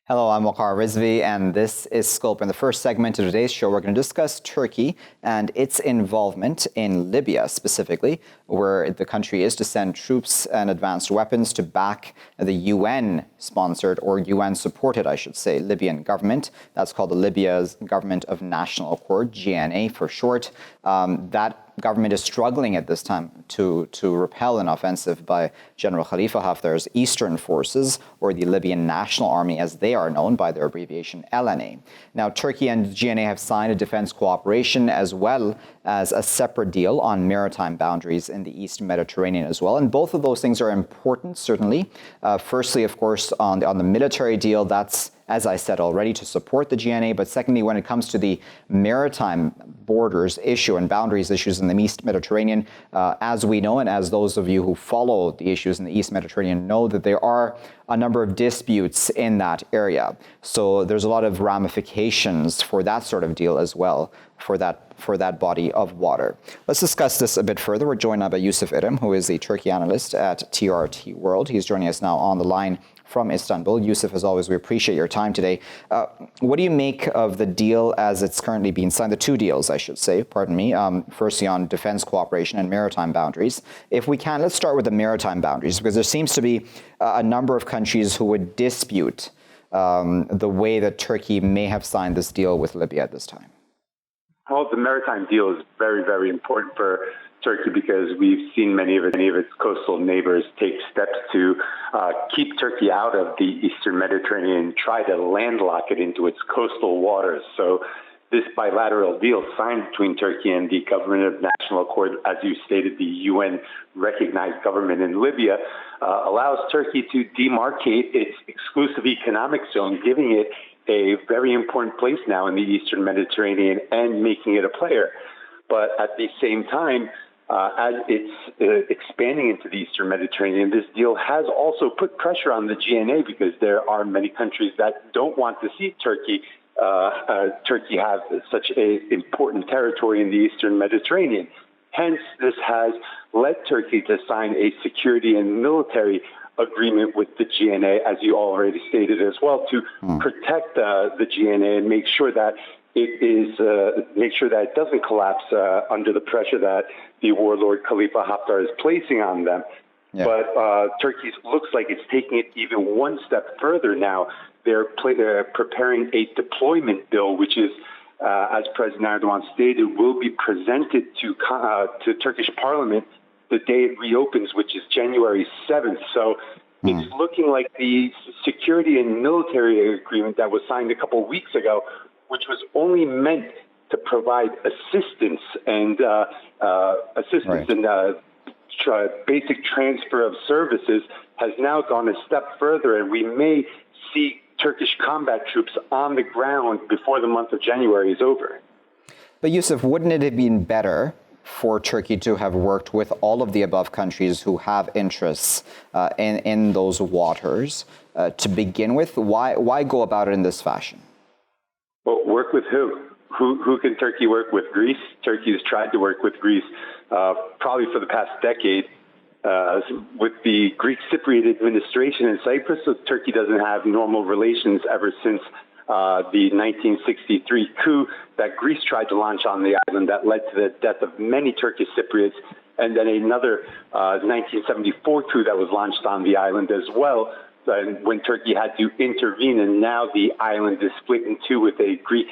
Hello, I'm Waqar Rizvi, and this is Scope. In the first segment of today's show, we're going to discuss Turkey and its involvement in Libya specifically, where the country is to send troops and advanced weapons to back the UN-sponsored, or UN-supported, I should say, Libyan government. That's called the Libya's Government of National Accord, GNA for short. That government is struggling at this time to repel an offensive by General Khalifa Haftar's Eastern Forces, or the Libyan National Army as they are known by their abbreviation LNA. Now, Turkey and GNA have signed a defense cooperation as well as a separate deal on maritime boundaries in the East Mediterranean as well. And both of those things are important, certainly. Firstly, of course, on the military deal, that's, as I said already, to support the GNA. But secondly, when it comes to the maritime borders issue and boundaries issues in the East Mediterranean, as we know, and as those of you who follow the issues in the East Mediterranean know, that there are a number of disputes in that area. So there's a lot of ramifications for that sort of deal as well, for that body of water. Let's discuss this a bit further. We're joined now by Yusuf Erim, who is the Turkey analyst at TRT World. He's joining us now on the line from Istanbul. Yusuf, as always, we appreciate your time today. What do you make of the deal as it's currently being signed? The two deals, I should say, pardon me. Firstly, on defense cooperation and maritime boundaries. If we can, let's start with the maritime boundaries, because there seems to be a number of countries who would dispute the way that Turkey may have signed this deal with Libya at this time. Well, the maritime deal is very, very important for Turkey because we've seen many of its coastal neighbors take steps to keep Turkey out of the Eastern Mediterranean, try to landlock it into its coastal waters. So this bilateral deal signed between Turkey and the Government of National Accord, as you stated, the UN-recognized government in Libya, allows Turkey to demarcate its exclusive economic zone, giving it a very important place now in the Eastern Mediterranean and making it a player. But at the same time, as it's expanding into the Eastern Mediterranean, this deal has also put pressure on the GNA because there are many countries that don't want to see Turkey have such an important territory in the Eastern Mediterranean. Hence, this has led Turkey to sign a security and military agreement with the GNA, as you already stated as well, to protect the GNA and make sure that it doesn't collapse under the pressure that the warlord Khalifa Haftar is placing on them. Yeah. But Turkey looks like it's taking it even one step further now. They're preparing a deployment bill, which is, as President Erdogan stated, will be presented to Turkish Parliament the day it reopens, which is January 7th. So it's looking like the security and military agreement that was signed a couple of weeks ago, which was only meant to provide assistance and basic transfer of services, has now gone a step further, and we may see Turkish combat troops on the ground before the month of January is over. But Yusuf, wouldn't it have been better for Turkey to have worked with all of the above countries who have interests in those waters to begin with? Why go about it in this fashion? Well, work with who? Who can Turkey work with? Greece? Turkey has tried to work with Greece probably for the past decade. With the Greek Cypriot administration in Cyprus, so Turkey doesn't have normal relations ever since the 1963 coup that Greece tried to launch on the island that led to the death of many Turkish Cypriots, and then another 1974 coup that was launched on the island as well, when Turkey had to intervene, and now the island is split in two with a Greek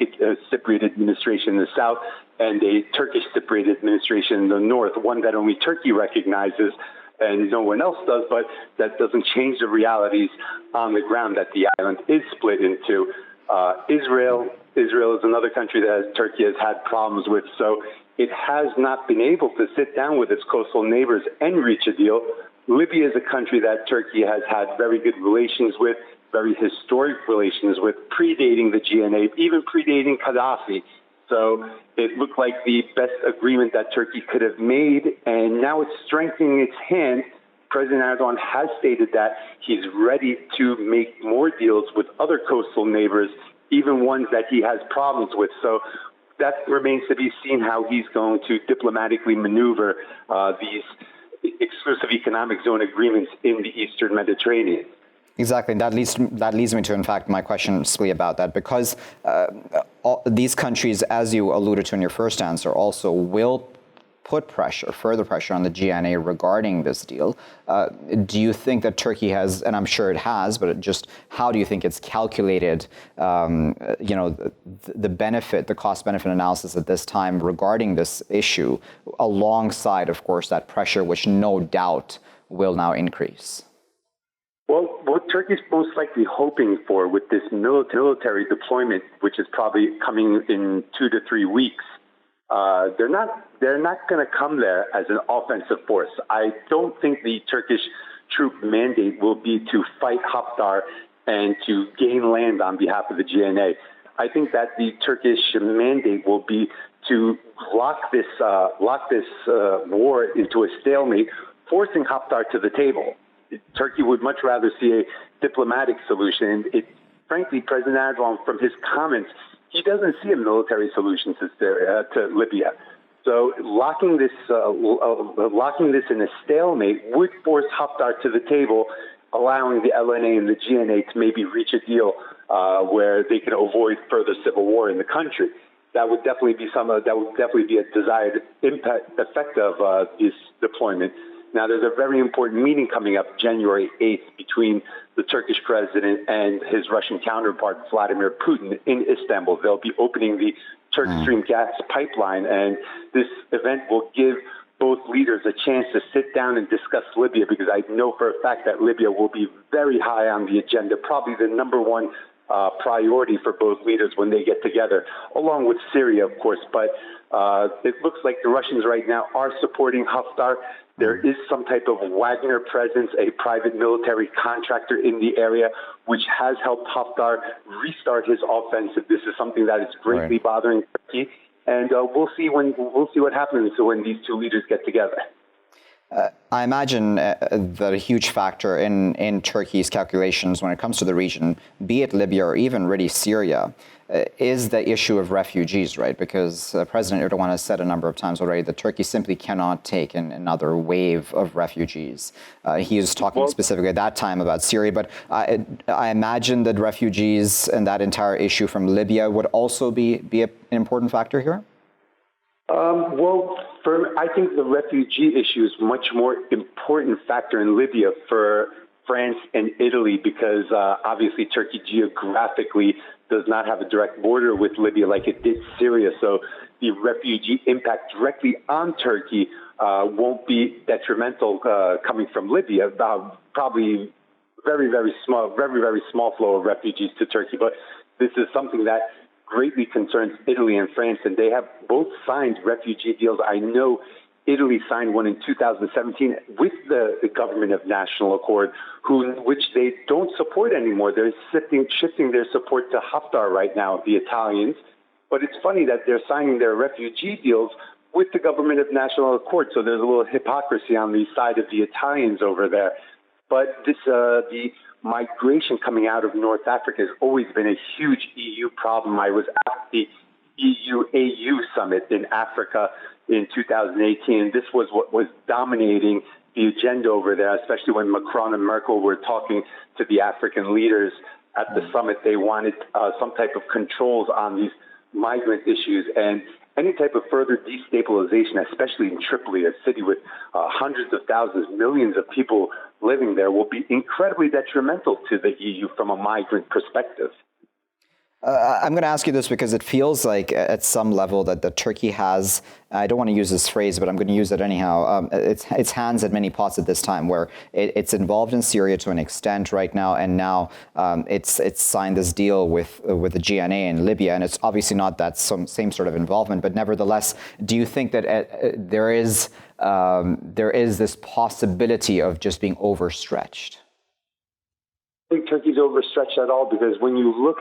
Cypriot administration in the south and a Turkish Cypriot administration in the north, one that only Turkey recognizes and no one else does, but that doesn't change the realities on the ground that the island is split into. Israel is another country that Turkey has had problems with, so it has not been able to sit down with its coastal neighbors and reach a deal. Libya is a country that Turkey has had very good relations with, very historic relations with, predating the GNA, even predating Gaddafi. So it looked like the best agreement that Turkey could have made, and now it's strengthening its hand. President Erdogan has stated that he's ready to make more deals with other coastal neighbors, even ones that he has problems with. So that remains to be seen how he's going to diplomatically maneuver these exclusive economic zone agreements in the Eastern Mediterranean. Exactly. And that leads me to, in fact, my question specifically about that, because these countries, as you alluded to in your first answer, also will put further pressure on the GNA regarding this deal. Do you think that Turkey has, and I'm sure it has, but just how do you think it's calculated, the benefit, the cost-benefit analysis at this time regarding this issue, alongside, of course, that pressure, which no doubt will now increase? Well, what Turkey's most likely hoping for with this military deployment, which is probably coming in 2 to 3 weeks, they're not going to come there as an offensive force. I don't think the Turkish troop mandate will be to fight Haftar and to gain land on behalf of the GNA. I think that the Turkish mandate will be to lock this war into a stalemate, forcing Haftar to the table. Turkey would much rather see a diplomatic solution. Frankly, President Erdogan, from his comments, he doesn't see a military solution to Libya. So locking this in a stalemate would force Haftar to the table, allowing the LNA and the GNA to maybe reach a deal where they can avoid further civil war in the country. That would definitely be a desired effect of this deployment. Now, there's a very important meeting coming up January 8th between the Turkish president and his Russian counterpart, Vladimir Putin, in Istanbul. They'll be opening the Turk Stream gas pipeline, and this event will give both leaders a chance to sit down and discuss Libya, because I know for a fact that Libya will be very high on the agenda, probably the number one priority for both leaders when they get together, along with Syria, of course. But it looks like the Russians right now are supporting Haftar. There is some type of Wagner presence, a private military contractor in the area, which has helped Haftar restart his offensive. This is something that is greatly bothering Turkey, and we'll see what happens when these two leaders get together. I imagine that a huge factor in Turkey's calculations when it comes to the region, be it Libya or even really Syria, is the issue of refugees, right? Because President Erdogan has said a number of times already that Turkey simply cannot take another wave of refugees. He was talking specifically at that time about Syria, but I imagine that refugees and that entire issue from Libya would also be an important factor here? I think the refugee issue is much more important factor in Libya for France and Italy, because obviously Turkey geographically does not have a direct border with Libya like it did Syria. So the refugee impact directly on Turkey won't be detrimental coming from Libya. Probably very, very small flow of refugees to Turkey. But this is something that greatly concerns Italy and France, and they have both signed refugee deals. I know Italy signed one in 2017 with the government of national accord, which they don't support anymore. They're shifting their support to Haftar right now, the Italians. But it's funny that they're signing their refugee deals with the government of national accord. So there's a little hypocrisy on the side of the Italians over there. But the migration coming out of North Africa has always been a huge EU problem. I was at the EU-AU summit in Africa in 2018. This was what was dominating the agenda over there, especially when Macron and Merkel were talking to the African leaders at the summit. They wanted some type of controls on these migrant issues, and any type of further destabilization, especially in Tripoli, a city with hundreds of thousands, millions of people living there, will be incredibly detrimental to the EU from a migrant perspective. I'm going to ask you this because it feels like at some level that Turkey has, I don't want to use this phrase, but I'm going to use it anyhow, its hands in many pots at this time, where it's involved in Syria to an extent right now, and now it's signed this deal with the GNA in Libya, and it's obviously not that same sort of involvement, but nevertheless, do you think that there is this possibility of just being overstretched? I think Turkey's overstretched at all, because when you look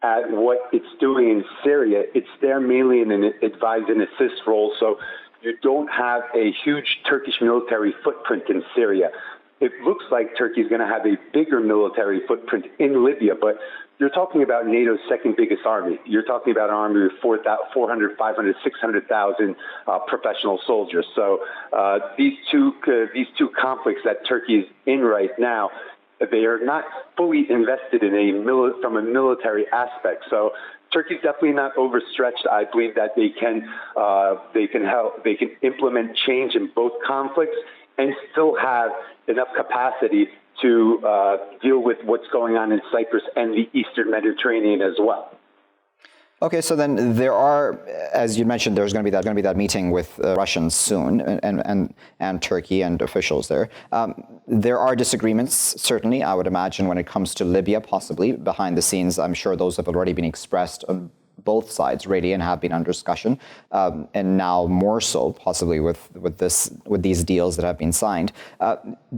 at what it's doing in Syria, it's there mainly in an advise and assist role. So you don't have a huge Turkish military footprint in Syria. It looks like Turkey is going to have a bigger military footprint in Libya, but you're talking about NATO's second biggest army. You're talking about an army with 400, 500, 600,000 professional soldiers. So these two conflicts that Turkey is in right now, they are not fully invested in from a military aspect. So Turkey's definitely not overstretched. I believe that they can implement change in both conflicts and still have enough capacity to deal with what's going on in Cyprus and the Eastern Mediterranean as well. Okay, so then there are, as you mentioned, there's going to be that meeting with Russians soon, and Turkey and officials there. There are disagreements, certainly, I would imagine, when it comes to Libya, possibly behind the scenes. I'm sure those have already been expressed on both sides, really, and have been under discussion, and now more so, possibly with these deals that have been signed.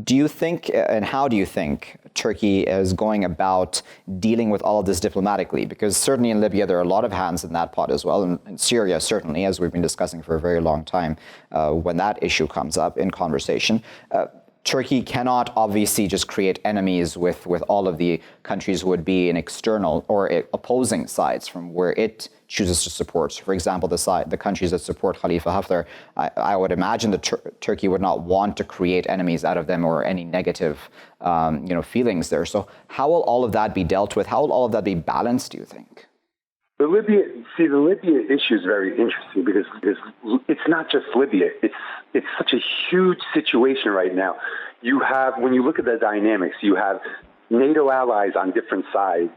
Do you think, and how do you think, Turkey is going about dealing with all of this diplomatically? Because certainly in Libya, there are a lot of hands in that pot as well, and in Syria, certainly, as we've been discussing for a very long time, when that issue comes up in conversation. Turkey cannot obviously just create enemies with all of the countries who would be in external or opposing sides from where it chooses to support. For example, the countries that support Khalifa Haftar, I would imagine that Turkey would not want to create enemies out of them or any negative feelings there. So how will all of that be dealt with? How will all of that be balanced, do you think? The Libya issue is very interesting because it's not just Libya. It's such a huge situation right now. You have, when you look at the dynamics, you have NATO allies on different sides.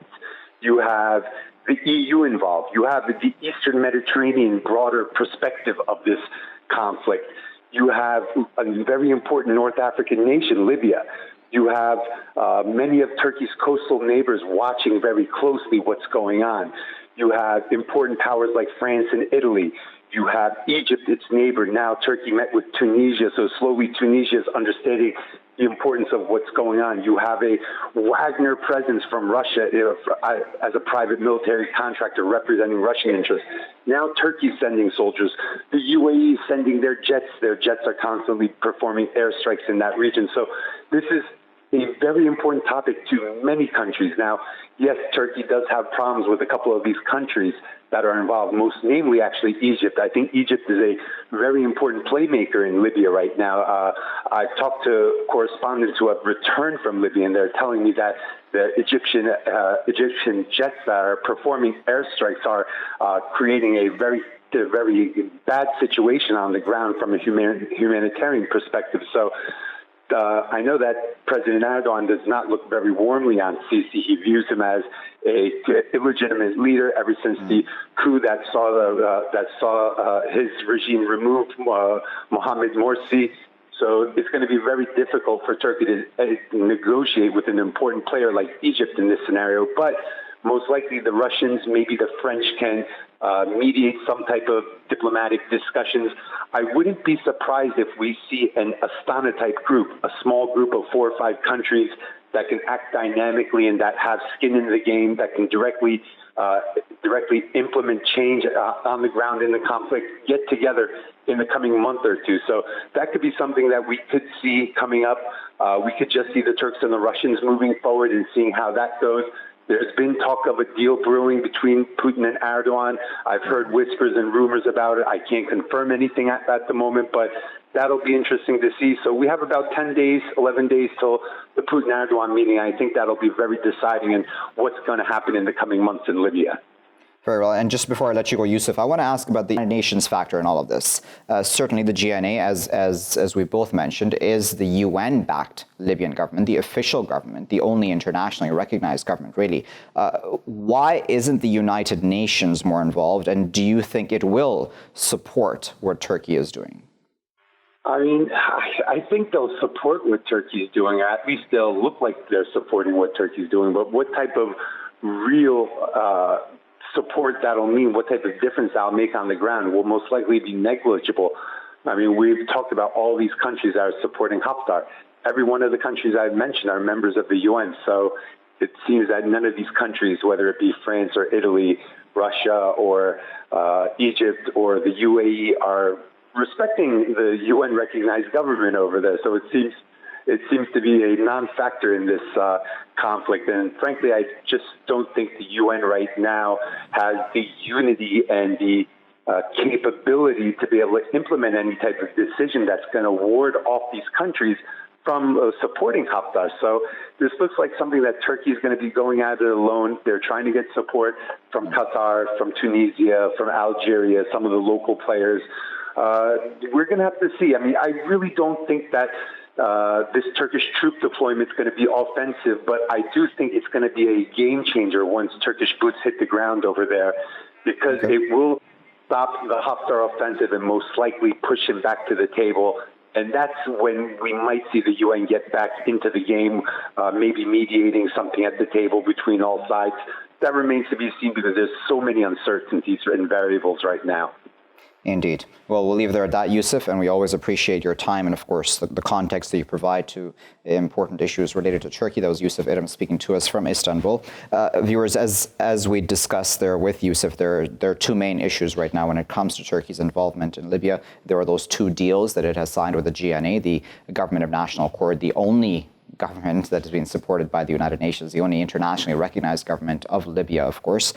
You have the EU involved. You have the Eastern Mediterranean broader perspective of this conflict. You have a very important North African nation, Libya. You have many of Turkey's coastal neighbors watching very closely what's going on. You have important powers like France and Italy. You have Egypt, its neighbor. Now Turkey met with Tunisia, so slowly Tunisia is understanding the importance of what's going on. You have a Wagner presence from Russia as a private military contractor representing Russian interests. Now Turkey's sending soldiers. The UAE is sending their jets. Their jets are constantly performing airstrikes in that region. So this is a very important topic to many countries. Now, yes, Turkey does have problems with a couple of these countries that are involved, most namely actually Egypt. I think Egypt is a very important playmaker in Libya right now. I've talked to correspondents who have returned from Libya, and they're telling me that the Egyptian jets that are performing airstrikes are creating a very bad situation on the ground from a humanitarian perspective. So I know that President Erdogan does not look very warmly on Sisi. He views him as an illegitimate leader ever since the coup that saw his regime remove Mohamed Morsi. So it's going to be very difficult for Turkey to negotiate with an important player like Egypt in this scenario. But most likely the Russians, maybe the French can mediate some type of diplomatic discussions. I wouldn't be surprised if we see an Astana-type group, a small group of 4 or 5 countries that can act dynamically and that have skin in the game, that can directly implement change on the ground in the conflict, get together in the coming month or two. So that could be something that we could see coming up. We could just see the Turks and the Russians moving forward and seeing how that goes. There's been talk of a deal brewing between Putin and Erdogan. I've heard whispers and rumors about it. I can't confirm anything at the moment, but that'll be interesting to see. So we have about 10 days, 11 days till the Putin-Erdogan meeting. I think that'll be very deciding in what's going to happen in the coming months in Libya. Very well. And just before I let you go, Yusuf, I want to ask about the United Nations factor in all of this. Certainly the GNA, as we both mentioned, is the UN-backed Libyan government, the official government, the only internationally recognized government, really. Why isn't the United Nations more involved? And do you think it will support what Turkey is doing? I mean, I think they'll support what Turkey's doing. At least they'll look like they're supporting what Turkey's doing. But what type of real support that'll mean, what type of difference that'll make on the ground will most likely be negligible. I mean, we've talked about all these countries that are supporting Haftar. Every one of the countries I've mentioned are members of the UN. So it seems that none of these countries, whether it be France or Italy, Russia or Egypt or the UAE, are respecting the UN-recognized government over there. So it seems to be a non-factor in this conflict. And frankly, I just don't think the UN right now has the unity and the capability to be able to implement any type of decision that's going to ward off these countries from supporting Haftar. So this looks like something that Turkey is going to be going at it alone. They're trying to get support from Qatar, from Tunisia, from Algeria, some of the local players. We're going to have to see. I mean, I really don't think that this Turkish troop deployment is going to be offensive, but I do think it's going to be a game changer once Turkish boots hit the ground over there, because it will stop the Haftar offensive and most likely push him back to the table. And that's when we might see the UN get back into the game, maybe mediating something at the table between all sides. That remains to be seen because there's so many uncertainties and variables right now. Indeed. Well, we'll leave it there at that, Yusuf, and we always appreciate your time and, of course, the context that you provide to important issues related to Turkey. That was Yusuf Erim speaking to us from Istanbul. Viewers, as we discussed there with Yusuf, there are two main issues right now when it comes to Turkey's involvement in Libya. There are those two deals that it has signed with the GNA, the Government of National Accord, the only government that has been supported by the United Nations, the only internationally recognized government of Libya, of course.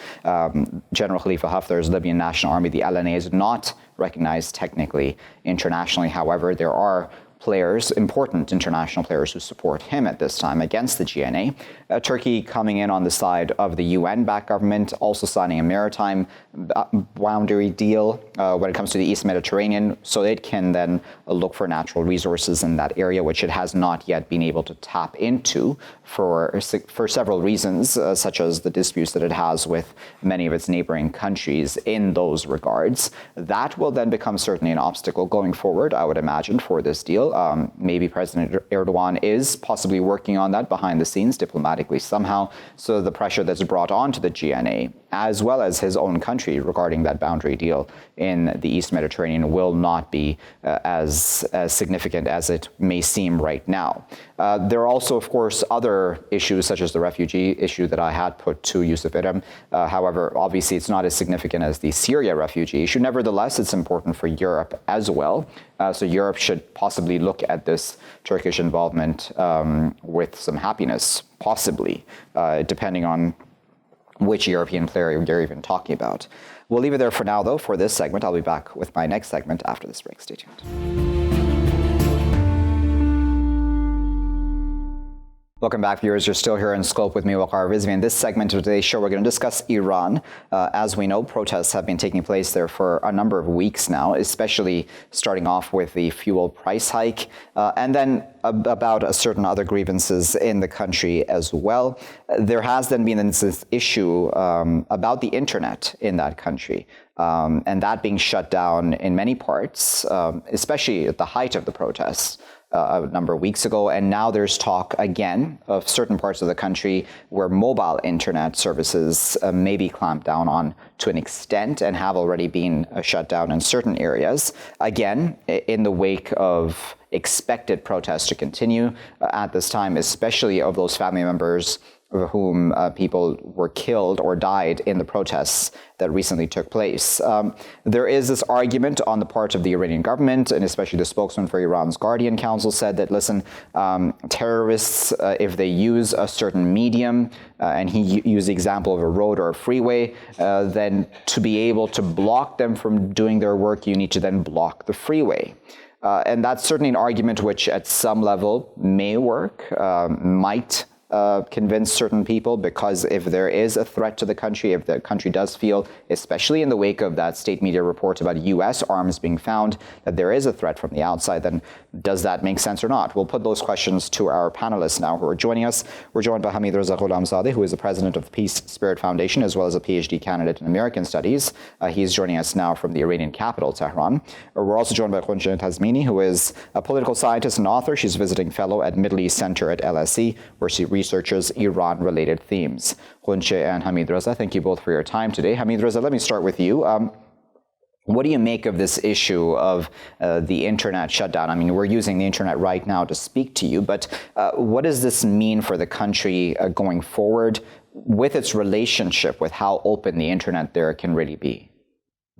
General Khalifa Haftar's Libyan National Army, the LNA, is not recognized technically internationally. However, there are players, important international players, who support him at this time against the GNA. Turkey coming in on the side of the UN-backed government, also signing a maritime boundary deal when it comes to the East Mediterranean, so it can then look for natural resources in that area, which it has not yet been able to tap into for several reasons, such as the disputes that it has with many of its neighboring countries in those regards. That will then become certainly an obstacle going forward, I would imagine, for this deal. Maybe President Erdogan is possibly working on that behind the scenes diplomatically somehow, so the pressure that's brought onto the GNA, as well as his own country regarding that boundary deal in the East Mediterranean, will not be as significant as it may seem right now. There are also, of course, other issues such as the refugee issue that I had put to Yusuf Erim. However, obviously it's not as significant as the Syria refugee issue. Nevertheless, it's important for Europe as well. So Europe should possibly look at this Turkish involvement with some happiness, possibly, depending on which European player you're even talking about. We'll leave it there for now, though, for this segment. I'll be back with my next segment after this break. Stay tuned. Welcome back, viewers. You're still here in Scope with me, Waqar Rizvi. In this segment of today's show, we're going to discuss Iran. As we know, protests have been taking place there for a number of weeks now, especially starting off with the fuel price hike, and then about a certain other grievances in the country as well. There has then been this issue about the internet in that country, and that being shut down in many parts, especially at the height of the protests. A number of weeks ago, and now there's talk again of certain parts of the country where mobile internet services may be clamped down on to an extent and have already been shut down in certain areas, again, in the wake of expected protests to continue at this time, especially of those family members of whom people were killed or died in the protests that recently took place. There is this argument on the part of the Iranian government, and especially the spokesman for Iran's Guardian Council said that, listen, terrorists, if they use a certain medium, and he used the example of a road or a freeway, then to be able to block them from doing their work, you need to then block the freeway. And that's certainly an argument which at some level may work, might convince certain people, because if there is a threat to the country, if the country does feel, especially in the wake of that state media report about U.S. arms being found, that there is a threat from the outside, then does that make sense or not? We'll put those questions to our panelists now who are joining us. We're joined by Hamidreza Gholamzadeh, who is the president of the Peace Spirit Foundation, as well as a PhD candidate in American Studies. He's joining us now from the Iranian capital, Tehran. We're also joined by Ghoncheh Tazmini, who is a political scientist and author. She's visiting fellow at Middle East Center at LSE, where she researches Iran-related themes. Ghoncheh and Hamidreza, thank you both for your time today. Hamidreza, let me start with you. What do you make of this issue of the internet shutdown? I mean, we're using the internet right now to speak to you, but what does this mean for the country going forward with its relationship with how open the internet there can really be?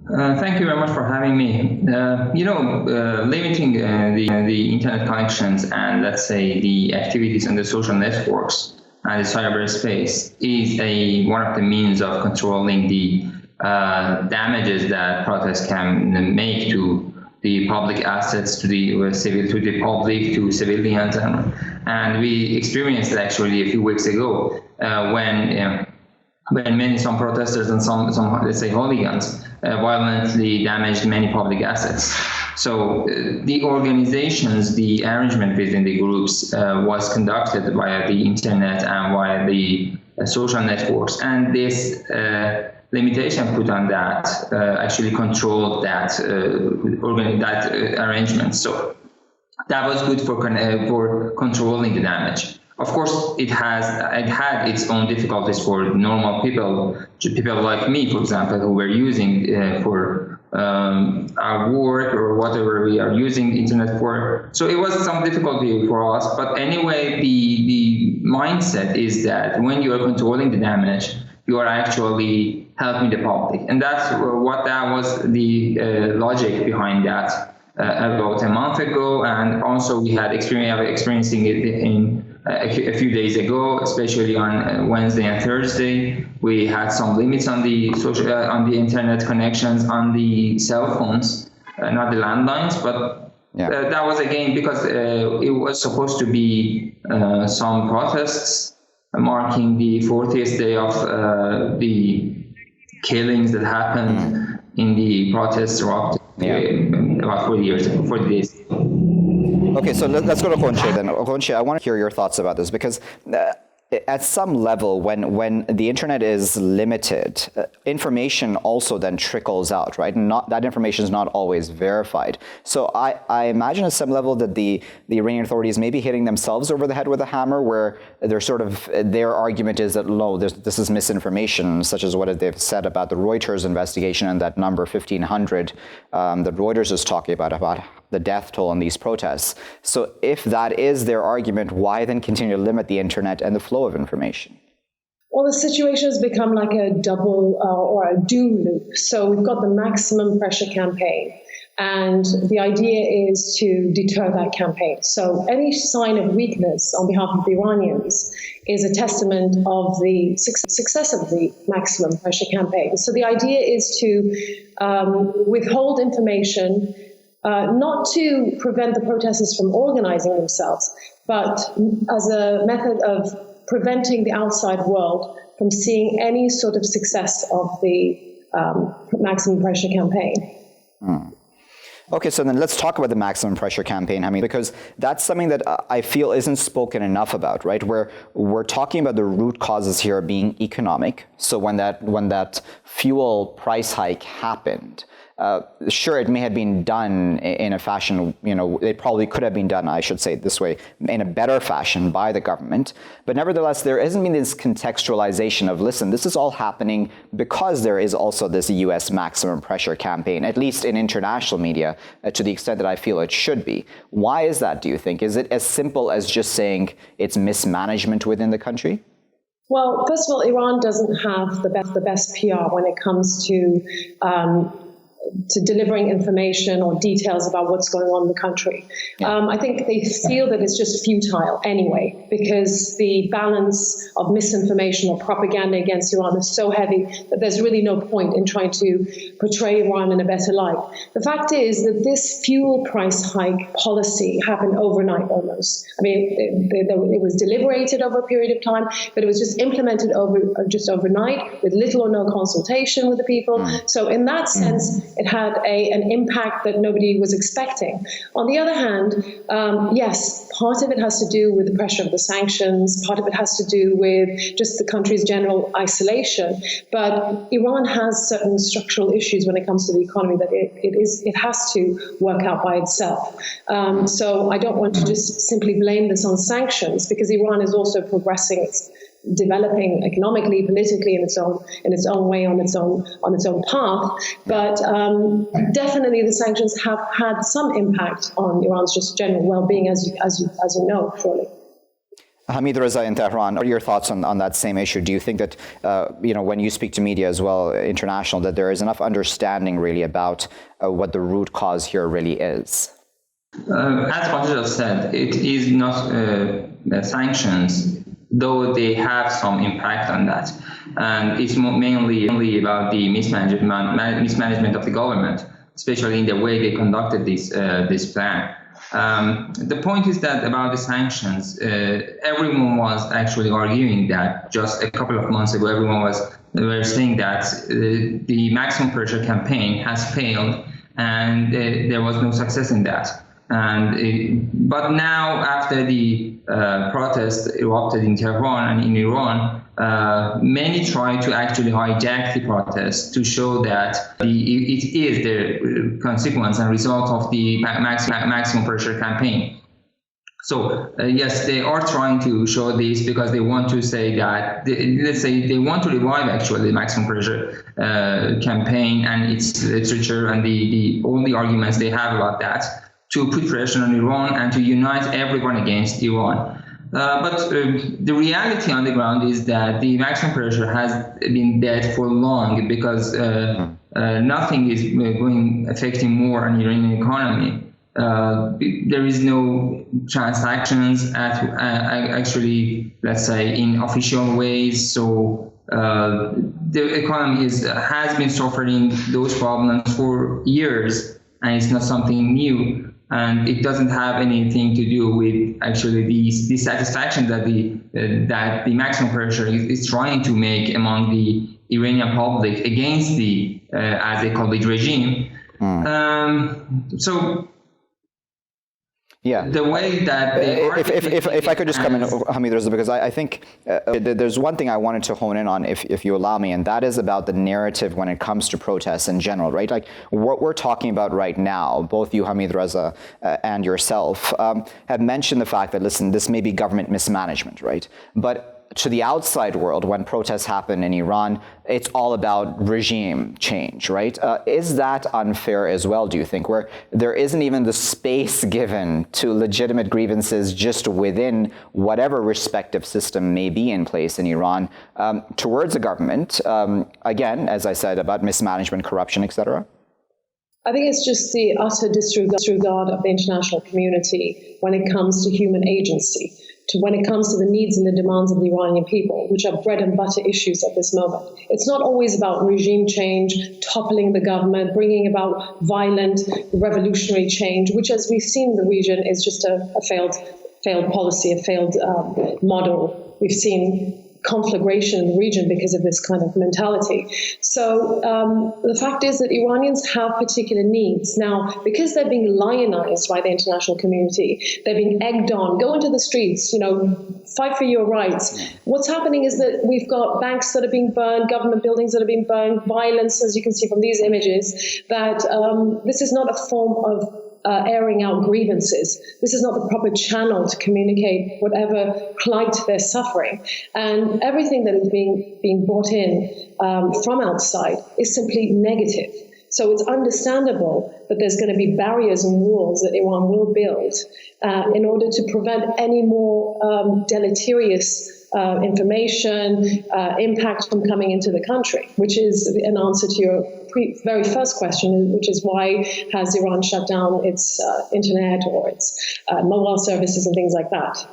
Thank you very much for having me. Limiting the internet connections and, let's say, the activities on the social networks and the cyberspace is one of the means of controlling the damages that protests can make to the public assets to the public, to civilians, and we experienced actually a few weeks ago when some protesters and some let's say hooligans violently damaged many public assets. So the organizations, the arrangement within the groups was conducted via the internet and via the social networks, and this limitation put on that actually controlled that arrangement. So that was good for controlling the damage. Of course, it had its own difficulties for normal people like me, for example, who were using for our work or whatever we are using the internet for. So it was some difficulty for us. But anyway, the mindset is that when you are controlling the damage, you are actually helping the public, and that was the logic behind that about a month ago, and also we had experiencing it in a few days ago, especially on Wednesday and Thursday. We had some limits on the internet connections on the cell phones, not the landlines, but that was again because it was supposed to be some protests marking the 40th day of the killings that happened in the protests about 40 days ago. Okay, so let's go to Ghoncheh then. Ghoncheh, I want to hear your thoughts about this, because at some level, when the internet is limited, information also then trickles out, right? And that information is not always verified. So I imagine at some level that the Iranian authorities may be hitting themselves over the head with a hammer, where their argument is that no, this is misinformation, such as what they've said about the Reuters investigation and that number 1,500 that Reuters is talking about the death toll in these protests. So if that is their argument, why then continue to limit the internet and the flow of information? Well, the situation has become like a double or a doom loop. So we've got the maximum pressure campaign, and the idea is to deter that campaign. So any sign of weakness on behalf of the Iranians is a testament of the success of the maximum pressure campaign. So the idea is to withhold information, not to prevent the protesters from organizing themselves, but as a method of preventing the outside world from seeing any sort of success of the maximum pressure campaign. Okay, so then let's talk about the maximum pressure campaign, Hamid, because that's something that I feel isn't spoken enough about, right? We're talking about the root causes here being economic. So when that fuel price hike happened, sure, it may have been done in a fashion, it probably could have been done, I should say it this way, in a better fashion by the government. But nevertheless, there hasn't been this contextualization of, listen, this is all happening because there is also this U.S. maximum pressure campaign, at least in international media, to the extent that I feel it should be. Why is that, do you think? Is it as simple as just saying it's mismanagement within the country? Well, first of all, Iran doesn't have the best PR when it comes to delivering information or details about what's going on in the country. I think they feel that it's just futile anyway, because the balance of misinformation or propaganda against Iran is so heavy that there's really no point in trying to portray Iran in a better light. The fact is that this fuel price hike policy happened overnight almost. I mean, it was deliberated over a period of time, but it was just implemented overnight with little or no consultation with the people. So in that sense, it had an impact that nobody was expecting. On the other hand, yes, part of it has to do with the pressure of the sanctions, part of it has to do with just the country's general isolation, but Iran has certain structural issues when it comes to the economy that it has to work out by itself. So I don't want to just simply blame this on sanctions, because Iran is also progressing, developing economically, politically in its own way, on its own path. But definitely the sanctions have had some impact on Iran's just general well-being, as you know, surely. Hamidreza in Tehran, what are your thoughts on that same issue? Do you think that, when you speak to media as well, international, that there is enough understanding really about what the root cause here really is? As Ghoncheh said, it is not sanctions, though they have some impact on that. And it's mainly about the mismanagement of the government. especially in the way they conducted this plan. The point is that about the sanctions, everyone was actually arguing that just a couple of months ago, they were saying that the maximum pressure campaign has failed and there was no success in that. But now, after the protests erupted in Tehran and in Iran, many try to actually hijack the protests to show that it is the consequence and result of the maximum pressure campaign. So yes, they are trying to show this because they want to say that, let's say they want to revive actually the maximum pressure campaign and its literature and the only arguments they have about that, to put pressure on Iran and to unite everyone against Iran. But the reality on the ground is that the maximum pressure has been dead for long because nothing is affecting more on the Iranian economy. There is no transactions actually, let's say, in official ways. So the economy has been suffering those problems for years, and it's not something new. And it doesn't have anything to do with actually the dissatisfaction that the maximum pressure is trying to make among the Iranian public against the, as they call it, regime. So yeah, the way that if I could just come in, Hamidreza, because I think there's one thing I wanted to hone in on, if you allow me, and that is about the narrative when it comes to protests in general, right? Like what we're talking about right now, both you, Hamidreza, and yourself, have mentioned the fact that, listen, this may be government mismanagement, right? But to the outside world, when protests happen in Iran, it's all about regime change, right? Is that unfair as well, do you think, where there isn't even the space given to legitimate grievances just within whatever respective system may be in place in Iran towards the government, again, as I said, about mismanagement, corruption, etc.? I think it's just the utter disregard of the international community when it comes to human agency, when it comes to the needs and the demands of the Iranian people, which are bread and butter issues at this moment. It's not always about regime change, toppling the government, bringing about violent revolutionary change, which, as we've seen in the region, is just a failed policy, a failed model. We've seen conflagration in the region because of this kind of mentality. So the fact is that Iranians have particular needs. Now, because they're being lionized by the international community, they're being egged on, go into the streets, fight for your rights. What's happening is that we've got banks that are being burned, government buildings that are being burned, violence, as you can see from these images, that this is not a form of airing out grievances. This is not the proper channel to communicate whatever plight they're suffering. And everything that is being brought in from outside is simply negative. So it's understandable that there's going to be barriers and walls that Iran will build in order to prevent any more deleterious information, impact from coming into the country, which is an answer to your very first question, which is why has Iran shut down its internet or its mobile services and things like that.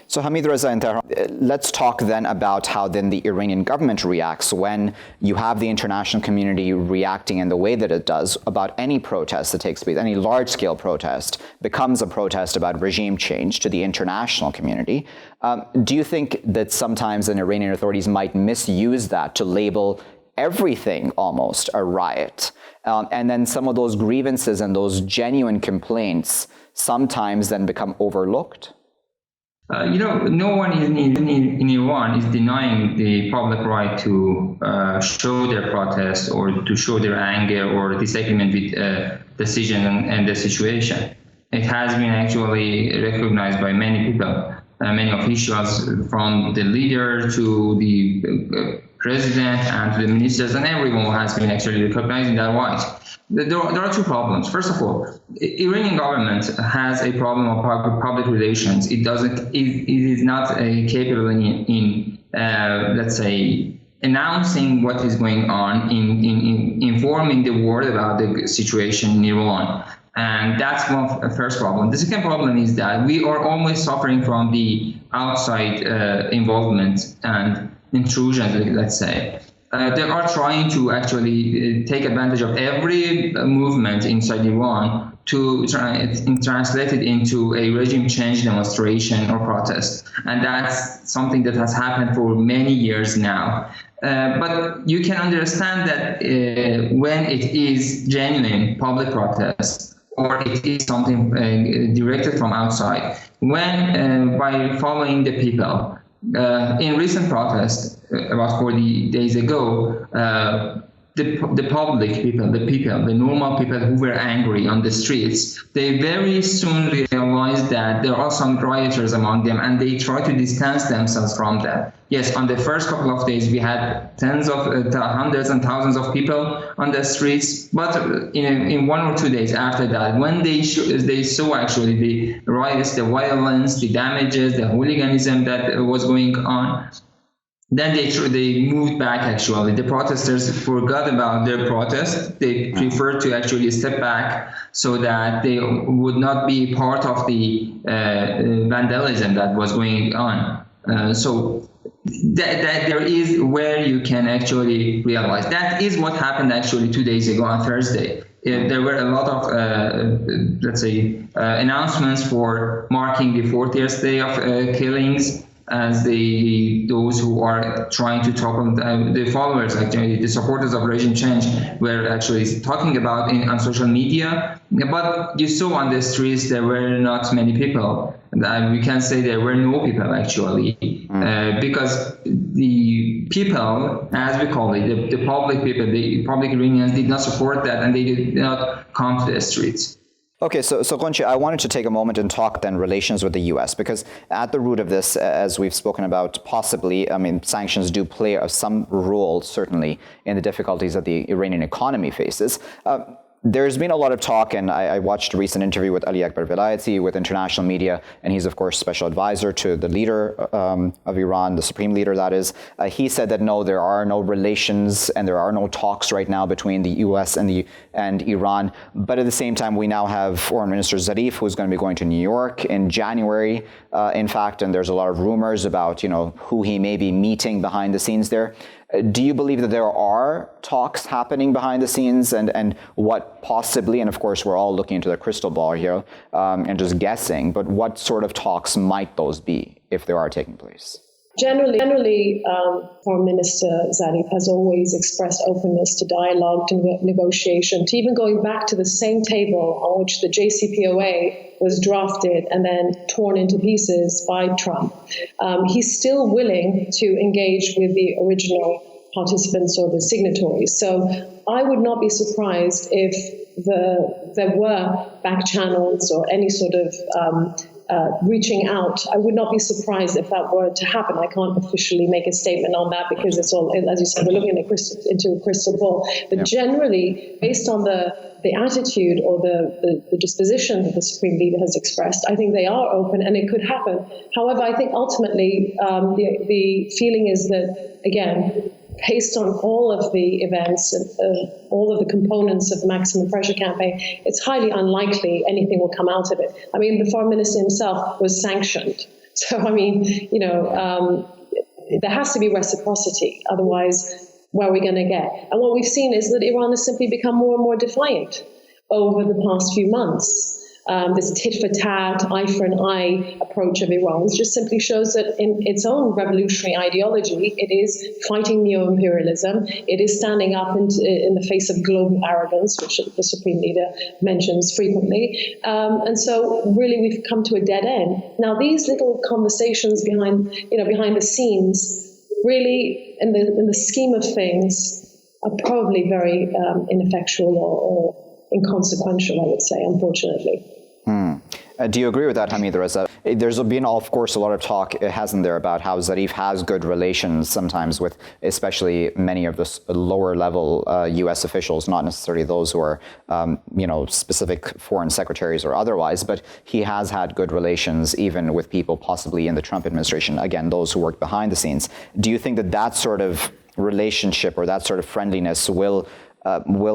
So Hamidreza in Tehran, let's talk then about how then the Iranian government reacts when you have the international community reacting in the way that it does about any protest that takes place, any large-scale protest becomes a protest about regime change to the international community. Do you think that sometimes the Iranian authorities might misuse that to label everything almost a riot? And then some of those grievances and those genuine complaints sometimes then become overlooked? No one in Iran is denying the public right to show their protest or to show their anger or disagreement with decision and the situation. It has been actually recognized by many people, many officials, from the leader to the president and to the ministers, and everyone has been actually recognizing that right. There are two problems. First of all, Iranian government has a problem of public relations. It is not capable in let's say, announcing what is going on, in informing the world about the situation in Iran. And that's the first problem. The second problem is that we are always suffering from the outside involvement and intrusion, let's say. they are trying to actually take advantage of every movement inside Iran to try and translate it into a regime change demonstration or protest. And that's something that has happened for many years now. But you can understand that when it is genuine public protest, or it is something directed from outside, when by following the people, in recent protests about 40 days ago, the public people, the normal people who were angry on the streets, they very soon realized that there are some rioters among them, and they try to distance themselves from them. Yes, on the first couple of days, we had hundreds and thousands of people on the streets, but in 1 or 2 days after that, when they saw actually the riots, the violence, the damages, the hooliganism that was going on, then they moved back. Actually, the protesters forgot about their protest. They preferred to actually step back so that they would not be part of the vandalism that was going on. So that there is where you can actually realize. That is what happened actually 2 days ago on Thursday. There were a lot of, let's say, announcements for marking the 40th day of killings, as those who are trying to topple the followers, actually the supporters of regime change, were actually talking about on social media. But you saw on the streets there were not many people. We can say there were no people actually, because the people, as we call it, the public people, the public Iranians did not support that, and they did not come to the streets. Okay, so Ghoncheh, I wanted to take a moment and talk then relations with the U.S., because at the root of this, as we've spoken about, possibly, I mean, sanctions do play some role, certainly, in the difficulties that the Iranian economy faces. There's been a lot of talk, and I watched a recent interview with Ali Akbar Velayati with international media, and he's, of course, special advisor to the leader of Iran, the supreme leader, that is. He said that, no, there are no relations and there are no talks right now between the U.S. and Iran. But at the same time, we now have Foreign Minister Zarif, who's going to be going to New York in January, in fact, and there's a lot of rumors about, who he may be meeting behind the scenes there. Do you believe that there are talks happening behind the scenes, and what possibly, and of course we're all looking into the crystal ball here and just guessing, but what sort of talks might those be if they are taking place? Generally, Foreign Minister Zarif has always expressed openness to dialogue, to negotiation, to even going back to the same table on which the JCPOA was drafted and then torn into pieces by Trump. He's still willing to engage with the original participants or the signatories. So I would not be surprised if there were back channels or any sort of reaching out. I would not be surprised if that were to happen. I can't officially make a statement on that because it's all, as you said, we're looking into a crystal ball. But generally, based on the attitude or the disposition that the Supreme Leader has expressed, I think they are open and it could happen. However, I think ultimately the feeling is that, again, based on all of the events and all of the components of the maximum pressure campaign, it's highly unlikely anything will come out of it. I mean, the foreign minister himself was sanctioned. So, I mean, there has to be reciprocity. Otherwise, where are we going to get? And what we've seen is that Iran has simply become more and more defiant over the past few months. This tit-for-tat, eye-for-an-eye approach of Iran just simply shows that in its own revolutionary ideology, it is fighting neo-imperialism. It is standing up in the face of global arrogance, which the Supreme Leader mentions frequently. And so really we've come to a dead end. Now, these little conversations behind the scenes, really, in the scheme of things, are probably very ineffectual or inconsequential, I would say, unfortunately. Do you agree with that, Hamidreza? There's been, of course, a lot of talk, hasn't there, about how Zarif has good relations sometimes with especially many of the lower-level U.S. officials, not necessarily those who are, specific foreign secretaries or otherwise, but he has had good relations even with people possibly in the Trump administration, again, those who work behind the scenes. Do you think that sort of relationship or that sort of friendliness will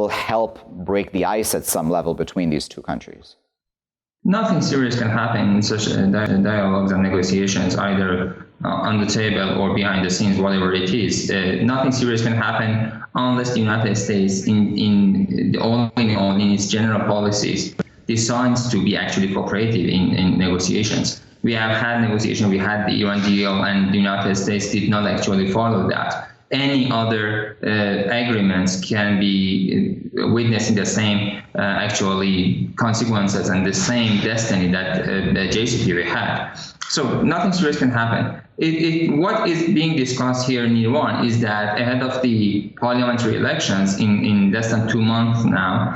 help break the ice at some level between these two countries? Nothing serious can happen in such dialogues and negotiations, either on the table or behind the scenes, whatever it is. Nothing serious can happen unless the United States, all in its general policies, decides to be actually cooperative in negotiations. We have had negotiations, we had the Iran deal, and the United States did not actually follow that. Any other agreements can be witnessing the same actually consequences and the same destiny that the JCPOA had. So nothing serious can happen. What is being discussed here in Iran is that ahead of the parliamentary elections in less than 2 months now,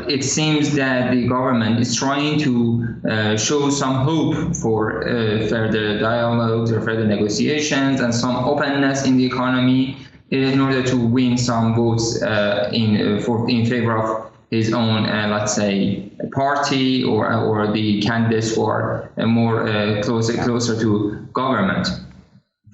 it seems that the government is trying to show some hope for further dialogues or further negotiations and some openness in the economy in order to win some votes in favor of his own, let's say, party or the candidates who are more closer to government.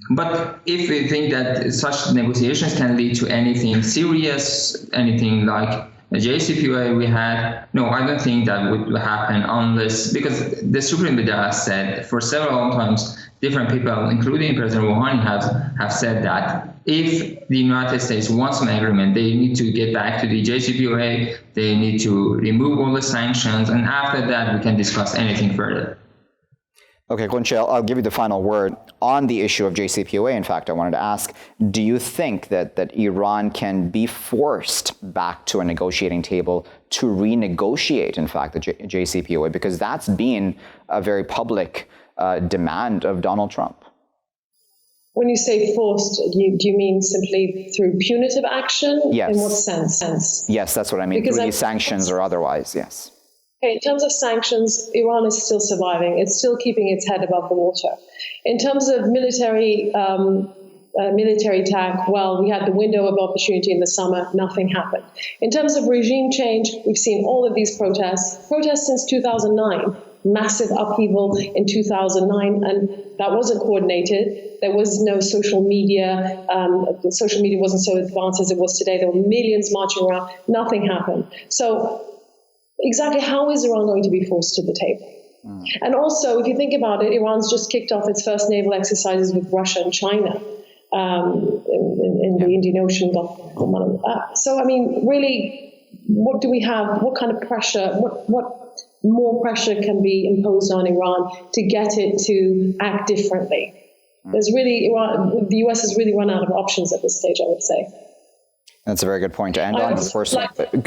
But if we think that such negotiations can lead to anything serious, anything like the JCPOA we had, no, I don't think that would happen unless, because the Supreme Leader has said for several times, different people, including President Rouhani, have said that if the United States wants an agreement, they need to get back to the JCPOA, they need to remove all the sanctions, and after that we can discuss anything further. Okay, Ghoncheh, I'll give you the final word. On the issue of JCPOA, in fact, I wanted to ask, do you think that Iran can be forced back to a negotiating table to renegotiate, in fact, the JCPOA? Because that's been a very public demand of Donald Trump. When you say forced, do you mean simply through punitive action? Yes. In what sense? Yes, that's what I mean, because through these sanctions or otherwise, yes. Okay, in terms of sanctions, Iran is still surviving. It's still keeping its head above the water. In terms of military attack, well, we had the window of opportunity in the summer, nothing happened. In terms of regime change, we've seen all of these protests since 2009, massive upheaval in 2009, and that wasn't coordinated. There was no social media. Social media wasn't so advanced as it was today. There were millions marching around. Nothing happened. So exactly how is Iran going to be forced to the table? And also, if you think about it, Iran's just kicked off its first naval exercises with Russia and China in the Indian Ocean. So, I mean, really, what do we have? What kind of pressure, what more pressure can be imposed on Iran to get it to act differently? There's really, the US has really run out of options at this stage, I would say. That's a very good point to end on. Of course,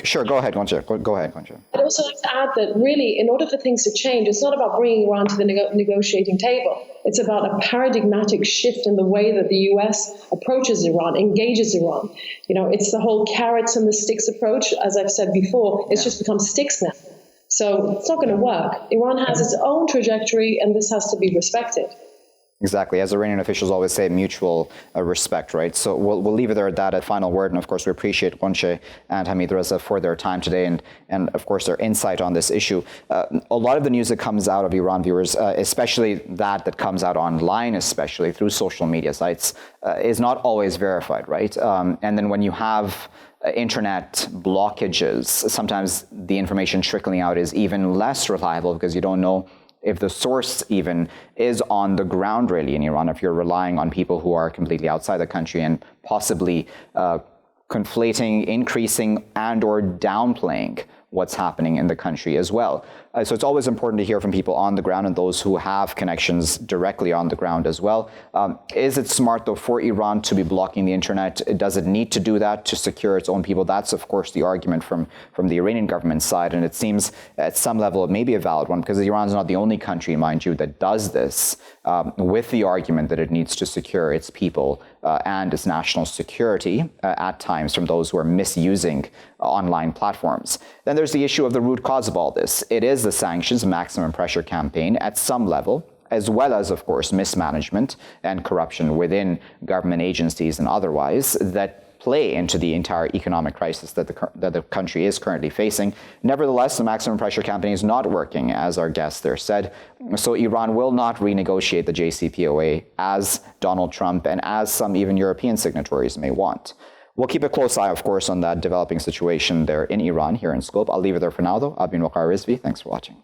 sure, go ahead, Ghoncheh. Go ahead, Ghoncheh. I'd also like to add that really, in order for things to change, it's not about bringing Iran to the negotiating table. It's about a paradigmatic shift in the way that the US approaches Iran, engages Iran. You know, it's the whole carrots and the sticks approach. As I've said before, it's just become sticks now. So it's not going to work. Iran has its own trajectory, and this has to be respected. Exactly. As Iranian officials always say, mutual respect, right? So we'll leave it there at that, a final word. And of course, we appreciate Ghoncheh and Hamidreza for their time today and of course, their insight on this issue. A lot of the news that comes out of Iran, viewers, especially that comes out online, especially through social media sites, is not always verified, right? And then when you have internet blockages, sometimes the information trickling out is even less reliable because you don't know if the source even is on the ground really in Iran, if you're relying on people who are completely outside the country and possibly conflating, increasing, and or downplaying what's happening in the country as well. So it's always important to hear from people on the ground and those who have connections directly on the ground as well. Is it smart, though, for Iran to be blocking the internet? Does it need to do that to secure its own people? That's, of course, the argument from the Iranian government side. And it seems at some level it may be a valid one because Iran is not the only country, mind you, that does this with the argument that it needs to secure its people and its national security at times from those who are misusing online platforms. Then there's the issue of the root cause of all this. It is the sanctions maximum pressure campaign at some level, as well as, of course, mismanagement and corruption within government agencies and otherwise that play into the entire economic crisis that the country is currently facing. Nevertheless, the maximum pressure campaign is not working, as our guest there said. So Iran will not renegotiate the JCPOA as Donald Trump and as some even European signatories may want. We'll keep a close eye, of course, on that developing situation there in Iran, here in Scope. I'll leave it there for now, though. I've been Waqar Rizvi. Thanks for watching.